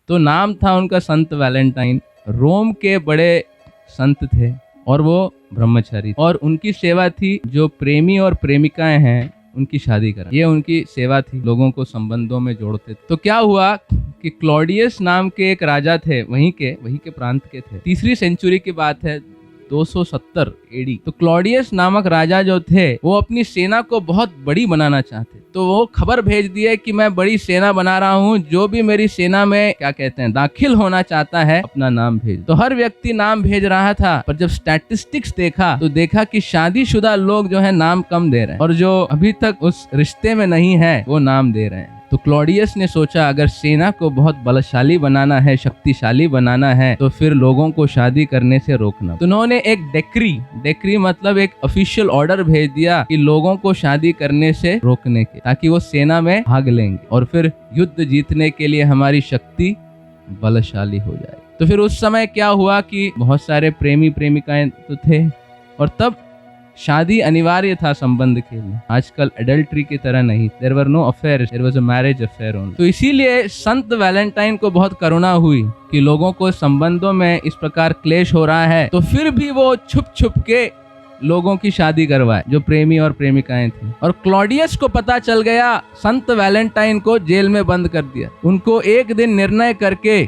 तो नाम था उनका संत वैलेंटाइन। रोम के बड़े संत थे और वो ब्रह्मचारी, और उनकी सेवा थी जो प्रेमी और प्रेमिकाएं हैं उनकी शादी करा, ये उनकी सेवा थी, लोगों को संबंधों में जोड़ते थे। तो क्या हुआ कि क्लॉडियस नाम के एक राजा थे, वहीं के प्रांत के थे। 3री सेंचुरी की बात है, 270 एडी। तो क्लॉडियस नामक राजा जो थे वो अपनी सेना को बहुत बड़ी बनाना चाहते, तो वो खबर भेज दिए कि मैं बड़ी सेना बना रहा हूँ, जो भी मेरी सेना में क्या कहते हैं दाखिल होना चाहता है अपना नाम भेज। तो हर व्यक्ति नाम भेज रहा था, पर जब स्टैटिस्टिक्स देखा तो देखा कि शादीशुदा लोग जो है नाम कम दे रहे हैं और जो अभी तक उस रिश्ते में नहीं है वो नाम दे रहे हैं। तो क्लॉडियस ने सोचा अगर सेना को बहुत बलशाली बनाना है, शक्तिशाली बनाना है, तो फिर लोगों को शादी करने से रोकना। तो उन्होंने एक डेक्री मतलब एक ऑफिशियल ऑर्डर भेज दिया कि लोगों को शादी करने से रोकने के, ताकि वो सेना में भाग लेंगे और फिर युद्ध जीतने के लिए हमारी शक्ति बलशाली हो जाए। तो फिर उस समय क्या हुआ कि बहुत सारे प्रेमी प्रेमिकाएं तो थे और तब शादी अनिवार्य था संबंध के लिए। आजकल एडल्ट्री की तरह नहीं, there were no affairs, there was a marriage affair only. तो इसीलिए संत वैलेंटाइन को बहुत करुणा हुई कि लोगों को संबंधों में इस प्रकार क्लेश हो रहा है, तो फिर भी वो छुप छुप के लोगों की शादी करवाए जो प्रेमी और प्रेमिकाएं थी। और क्लॉडियस को पता चल गया, संत वैलेंटाइन को जेल में बंद कर दिया। उनको एक दिन निर्णय करके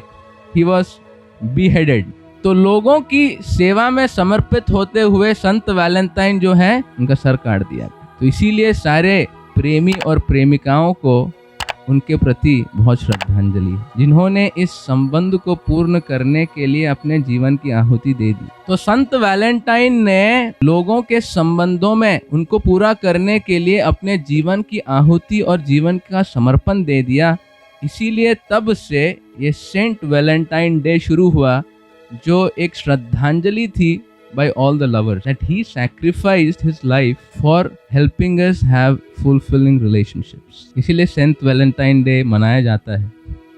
ही वॉज बीहेडेड। तो लोगों की सेवा में समर्पित होते हुए संत वैलेंटाइन जो है उनका सर काट दिया। तो इसीलिए सारे प्रेमी और प्रेमिकाओं को उनके प्रति बहुत श्रद्धांजलि है, जिन्होंने इस संबंध को पूर्ण करने के लिए अपने जीवन की आहुति दे दी। तो संत वैलेंटाइन ने लोगों के संबंधों में उनको पूरा करने के लिए अपने जीवन की आहुति और जीवन का समर्पण दे दिया। इसीलिए तब से ये सेंट वैलेंटाइन डे शुरू हुआ, जो एक श्रद्धांजलि थी by all the lovers that he sacrificed his life for helping us have fulfilling relationships। इसीलिए सेंट वैलेंटाइन डे मनाया जाता है।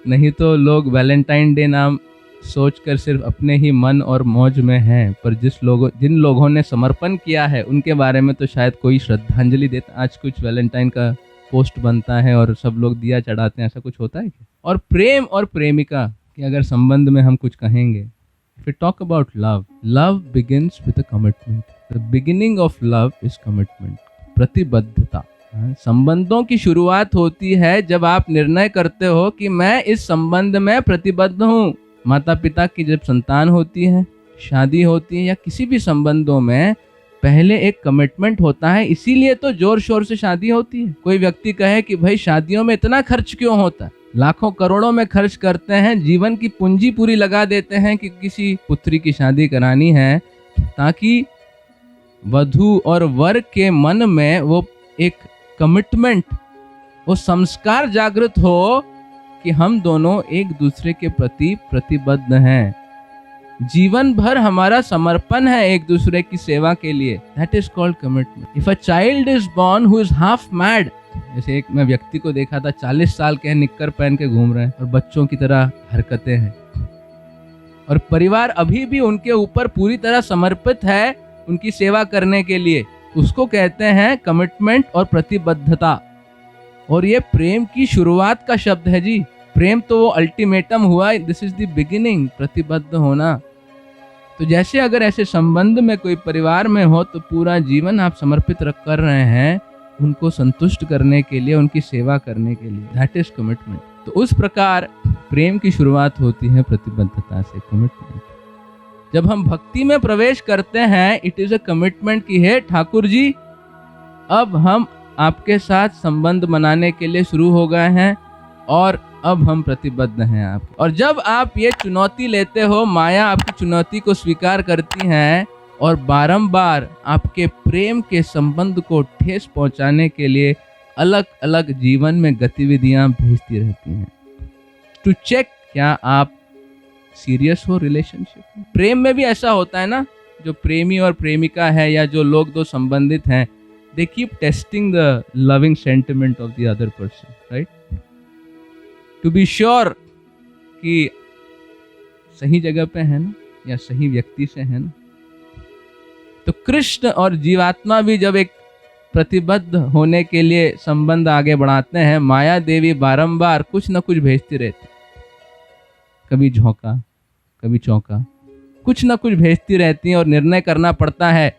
नहीं तो लोग वैलेंटाइन डे नाम सोचकर सिर्फ अपने ही मन और मौज में हैं, पर जिन लोगों ने समर्पण किया है उनके बारे में तो शायद कोई श्रद्धांजलि देता। आज कुछ वैलेंटाइन का पोस्ट बनता है और सब लोग दिया चढ़ाते हैं, ऐसा कुछ होता है क्या? और प्रेम और प्रेमिका के अगर संबंध में हम कुछ कहेंगे, if we talk about love begins with a commitment। the beginning of love is commitment, प्रतिबद्धता। संबंधों की शुरुआत होती है जब आप निर्णय करते हो कि मैं इस संबंध में प्रतिबद्ध हूँ। माता पिता की जब संतान होती है, शादी होती है, या किसी भी संबंधों में पहले एक कमिटमेंट होता है। इसीलिए तो जोर शोर से शादी होती है। कोई व्यक्ति कहे कि भाई शादियों में इतना खर्च क्यों होता है, लाखों करोड़ों में खर्च करते हैं, जीवन की पूंजी पूरी लगा देते हैं कि किसी पुत्री की शादी करानी है, ताकि वधू और वर के मन में वो एक कमिटमेंट, वो संस्कार जागृत हो कि हम दोनों एक दूसरे के प्रति प्रतिबद्ध हैं। जीवन भर हमारा समर्पण है एक दूसरे की सेवा के लिए। That is called commitment. If a child is born who is half mad, जैसे एक मैं व्यक्ति को देखा था, 40 साल के निक्कर पहन के घूम रहे हैं और बच्चों की तरह हरकतें हैं, और परिवार अभी भी उनके ऊपर पूरी तरह समर्पित है उनकी सेवा करने के लिए, उसको कहते हैं कमिटमेंट और प्रतिबद्धता। और ये प्रेम की शुरुआत का शब्द है जी। प्रेम तो वो अल्टीमेटम हुआ, दिस इज द बिगिनिंग, प्रतिबद्ध होना। तो जैसे अगर ऐसे संबंध में कोई परिवार में हो तो पूरा जीवन आप समर्पित कर रहे हैं उनको संतुष्ट करने के लिए, उनकी सेवा करने के लिए। That is commitment. तो उस प्रकार प्रेम की शुरुआत होती है प्रतिबद्धता से, कमिटमेंट। जब हम भक्ति में प्रवेश करते हैं, इट इज अ कमिटमेंट की है ठाकुर जी अब हम आपके साथ संबंध बनाने के लिए शुरू हो गए हैं और अब हम प्रतिबद्ध हैं आप। और जब आप ये चुनौती लेते हो, माया आपकी चुनौती को स्वीकार करती है और बारंबार आपके प्रेम के संबंध को ठेस पहुंचाने के लिए अलग अलग जीवन में गतिविधियां भेजती रहती हैं टू चेक क्या आप सीरियस हो रिलेशनशिप में। प्रेम में भी ऐसा होता है ना, जो प्रेमी और प्रेमिका है या जो लोग दो संबंधित हैं, they keep testing the loving sentiment of the other person, right? To be sure कि सही जगह पे है ना, या सही व्यक्ति से है ना। तो कृष्ण और जीवात्मा भी जब एक प्रतिबद्ध होने के लिए संबंध आगे बढ़ाते हैं, माया देवी बारंबार कुछ न कुछ भेजती रहती। कभी झोंका, कभी चौंका, कुछ ना कुछ भेजती रहती हैं और निर्णय करना पड़ता है।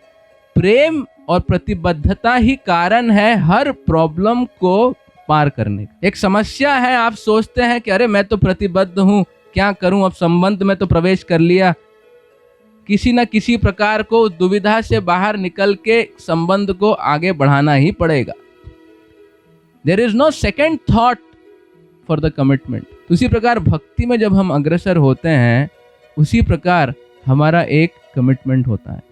प्रेम और प्रतिबद्धता ही कारण है हर प्रॉब्लम को पार करने का। एक समस्या है, आप सोचते हैं कि अरे मैं तो प्रतिबद्ध हूं, क्या करूं, अब संबंध में तो प्रवेश कर लिया। किसी न किसी प्रकार को दुविधा से बाहर निकल के संबंध को आगे बढ़ाना ही पड़ेगा। There is no second thought for the commitment. उसी प्रकार भक्ति में जब हम अग्रसर होते हैं, उसी प्रकार हमारा एक कमिटमेंट होता है।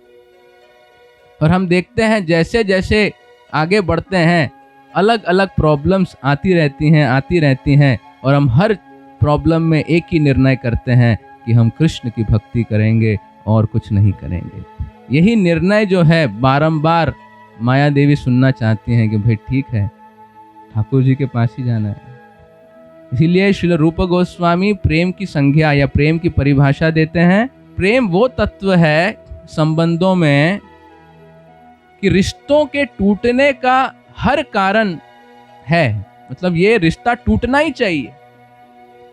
और हम देखते हैं जैसे जैसे आगे बढ़ते हैं, अलग अलग प्रॉब्लम्स आती रहती हैं और हम हर प्रॉब्लम में एक ही निर्णय करते हैं कि हम कृष्ण की भक्ति करेंगे और कुछ नहीं करेंगे। यही निर्णय जो है बारंबार माया देवी सुनना चाहती हैं कि भाई ठीक है, ठाकुर जी के पास ही जाना है। इसीलिए श्रील रूप गोस्वामी प्रेम की संज्ञा या प्रेम की परिभाषा देते हैं। प्रेम वो तत्व है संबंधों में कि रिश्तों के टूटने का हर कारण है, मतलब ये रिश्ता टूटना ही चाहिए।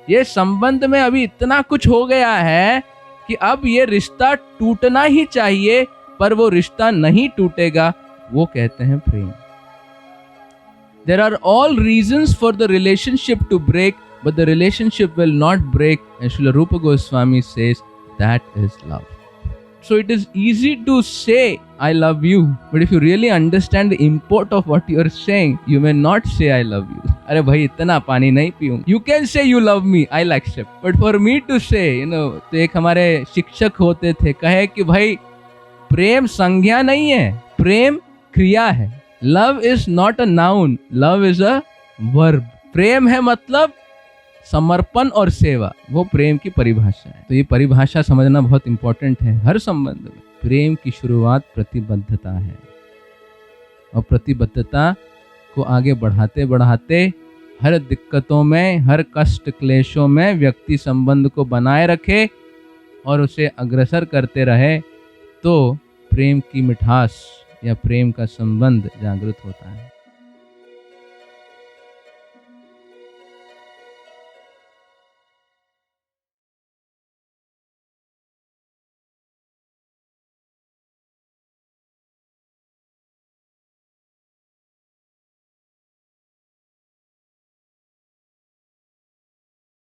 ये संबंध में अभी इतना कुछ हो गया है कि अब ये रिश्ता टूटना ही चाहिए, पर वो रिश्ता नहीं टूटेगा, वो कहते हैं प्रेम। There are all reasons for the relationship to break, but the relationship will not break, and Srila Rupa Goswami says that is love. So it is easy to say I love you, but if you really understand the import of what you are saying, you may not say I love you. अरे भाई इतना पानी नहीं पीऊं। You can say you love me, I'll accept. But for me to say, तो एक हमारे शिक्षक होते थे, कहे कि भाई प्रेम संज्ञा नहीं है, प्रेम क्रिया है। Love is not a noun, love is a verb. प्रेम है मतलब समर्पण और सेवा, वो प्रेम की परिभाषा है। तो ये परिभाषा समझना बहुत इंपॉर्टेंट है हर संबंध में। प्रेम की शुरुआत प्रतिबद्धता है और प्रतिबद्धता को आगे बढ़ाते बढ़ाते हर दिक्कतों में, हर कष्ट क्लेशों में व्यक्ति संबंध को बनाए रखे और उसे अग्रसर करते रहे, तो प्रेम की मिठास या प्रेम का संबंध जागृत होता है।